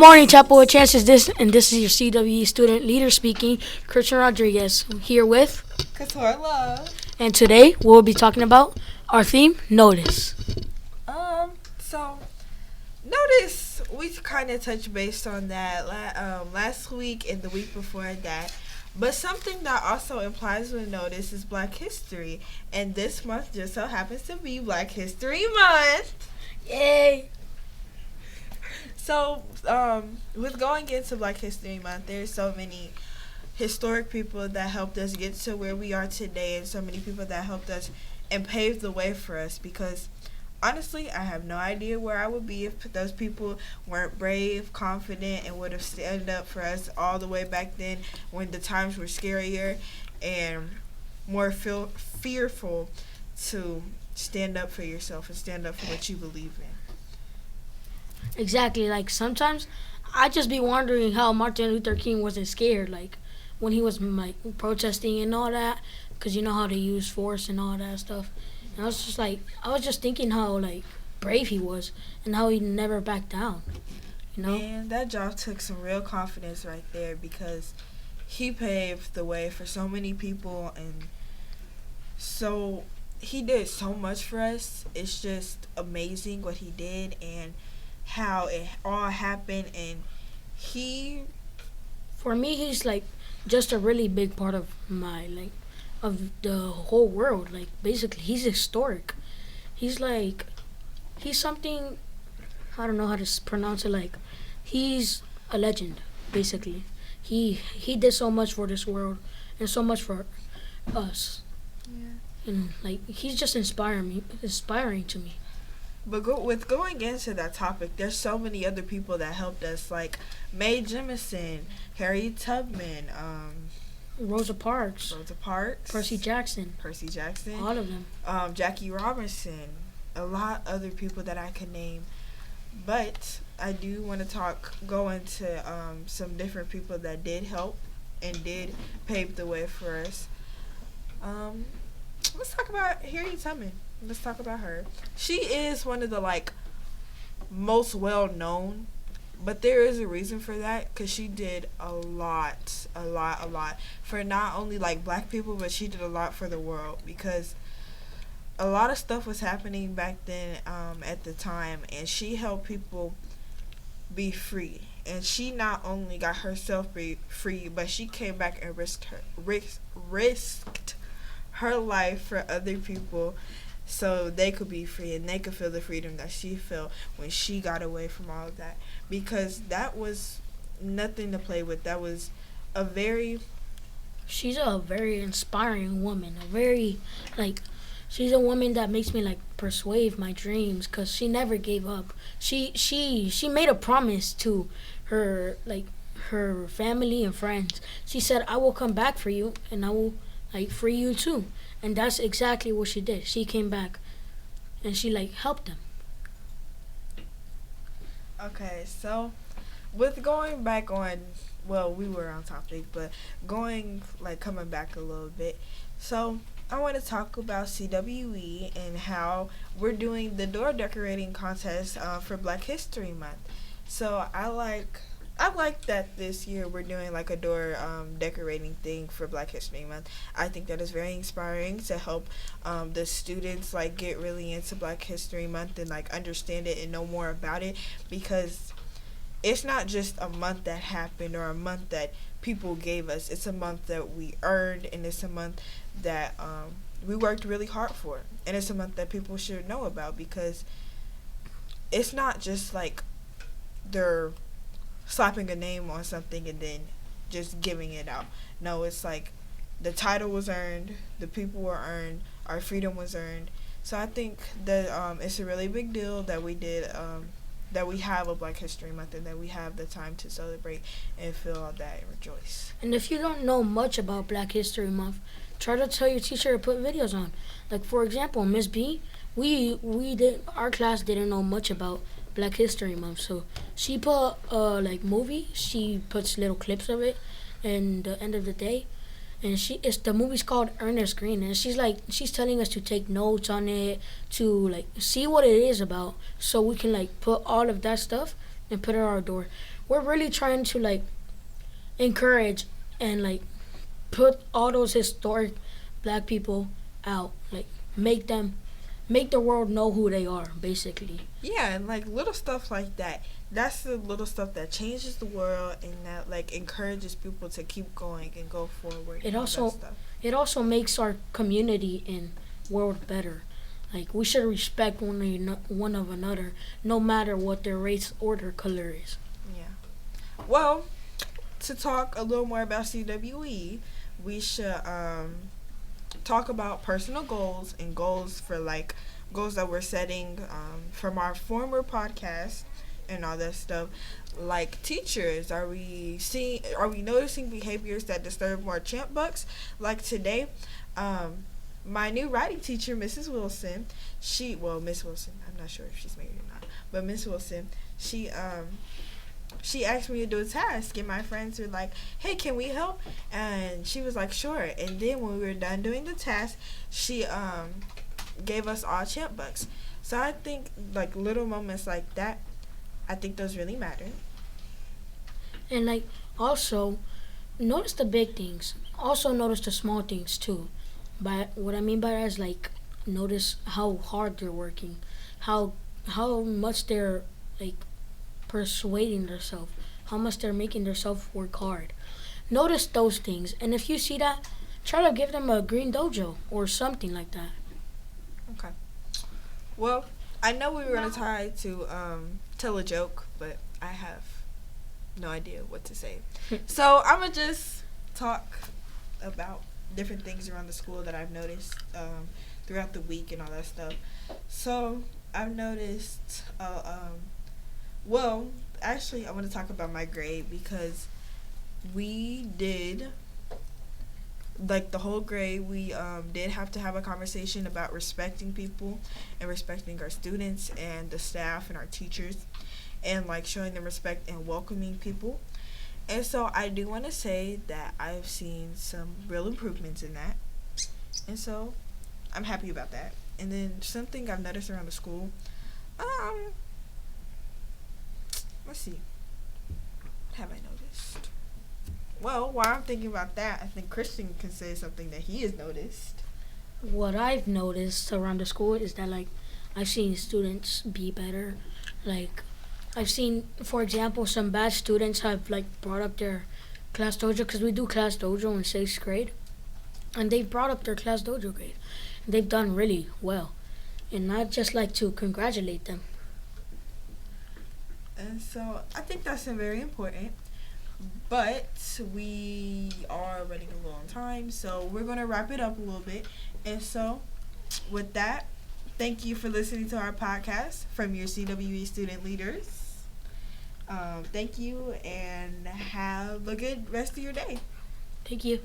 morning, Chapel with Chances. This is your CWE student leader speaking, Christian Rodriguez. I'm here with, Couture Love. and today we'll be talking about our theme, Notice. So notice we kind of touched base on that last week and the week before that. But something that also implies with notice is Black History, and this month just so happens to be Black History Month. Yay! So, with going into Black History Month, there's so many historic people that helped us get to where we are today, and so many people that helped us and paved the way for us. Because honestly, I have no idea where I would be if those people weren't brave, confident, and would have stood up for us all the way back then when the times were scarier and more fearful to stand up for yourself and stand up for what you believe in. Exactly. Like sometimes I just be wondering how Martin Luther King wasn't scared, like when he was like protesting and all that, because you know how they use force and all that stuff. And I was just thinking how like brave he was and how he never backed down. You know? Man, that job took some real confidence right there because he paved the way for so many people, and so he did so much for us. It's just amazing what he did and how it all happened. And he, For me, he's like just a really big part of my like of the whole world. Like basically, he's historic. He's like he's something. I don't know how to pronounce it. Like he's a legend. Basically, he did so much for this world and so much for us. And like he's just inspiring to me. but with going into that topic, there's so many other people that helped us, like Mae Jemison, Harriet Tubman, Rosa Parks, Rosa Parks, Percy Jackson, all of them. Jackie Robinson, a lot other people that I could name. But I do want to go into some different people that did help and did pave the way for us. Let's talk about Harriet Tubman. Let's talk about her. She is one of the most well known, but there is a reason for that because she did a lot for not only Black people, but she did a lot for the world because a lot of stuff was happening back then at the time, and she helped people be free. And she not only got herself free, but she came back and risked her life for other people so they could be free and they could feel the freedom that she felt when she got away from all of that, because that was nothing to play with. That was a very She's a very inspiring woman. She's a woman that makes me persuade my dreams because she never gave up. She made a promise to her family and friends. She said, "I will come back for you and I will free you too." And that's exactly what she did. She came back and she helped them. okay. So with going back on, well, we were on topic, but coming back a little bit. So I want to talk about CWE and how we're doing the door decorating contest for Black History Month. So I like that this year we're doing a door decorating thing for Black History Month. I think that is very inspiring to help the students get really into Black History Month and understand it and know more about it, because it's not just a month that happened or a month that people gave us. It's a month that we earned, and it's a month that we worked really hard for, and it's a month that people should know about, because it's not just they're slapping a name on something and then just giving it out. No, it's the title was earned, the people were earned, our freedom was earned. So I think that it's a really big deal that we did that we have a Black History Month and that we have the time to celebrate and feel all that and rejoice. And if you don't know much about Black History Month, try to tell your teacher to put videos on. For example, Miss B, our class didn't know much about Black History Month, so she put movie. She puts little clips of it in the end of the day, and the movie's called Ernest Green, and she's telling us to take notes on it, to see what it is about, so we can put all of that stuff and put it on our door. we're really trying to like encourage and like put all those historic black people out, like make the world know who they are, basically. Yeah, and like little stuff like that. That's the little stuff that changes the world and that like encourages people to keep going and go forward. It and all also that stuff. it also makes our community and world better. Like we should respect one of another, no matter what their race or their color is. Yeah. Well, to talk a little more about CWE, we should talk about personal goals and goals for like goals that we're setting from our former podcast and all that stuff. Like teachers, are we noticing behaviors that disturb more champ bucks? Like today, my new writing teacher, Mrs. Wilson, Miss Wilson, I'm not sure if she's married or not, but Miss Wilson, she asked me to do a task, and my friends were like, hey, can we help? And she was like, sure. And then when we were done doing the task, she gave us all champ bucks. So I think like little moments like that, I think those really matter. And like also notice the big things. Also notice the small things too. But what I mean by that is like notice how hard they're working, how much they're like persuading themselves, how much they're making themselves work hard. Notice those things, and if you see that, try to give them a green dojo or something like that. Okay. Well, I know we were gonna try to tell a joke, but I have no idea what to say. So I'm gonna just talk about different things around the school that I've noticed throughout the week and all that stuff. So I've noticed. Well, actually, I want to talk about my grade because we did, like the whole grade, we did have to have a conversation about respecting people and respecting our students and the staff and our teachers and like showing them respect and welcoming people. And so I do want to say that I've seen some real improvements in that. And so I'm happy about that. And then something I've noticed around the school, let's see. What have I noticed? Well, while I'm thinking about that, I think Christian can say something that he has noticed. What I've noticed around the school is that like I've seen students be better. Like I've seen, for example, some bad students have like brought up their class dojo, because we do class dojo in 6th grade, and they've brought up their class dojo grade. They've done really well, and I'd just like to congratulate them. And so I think that's very important. But we are running a little on time, so we're going to wrap it up a little bit. And so with that, thank you for listening to our podcast from your CWE student leaders. Thank you, and have a good rest of your day. Thank you.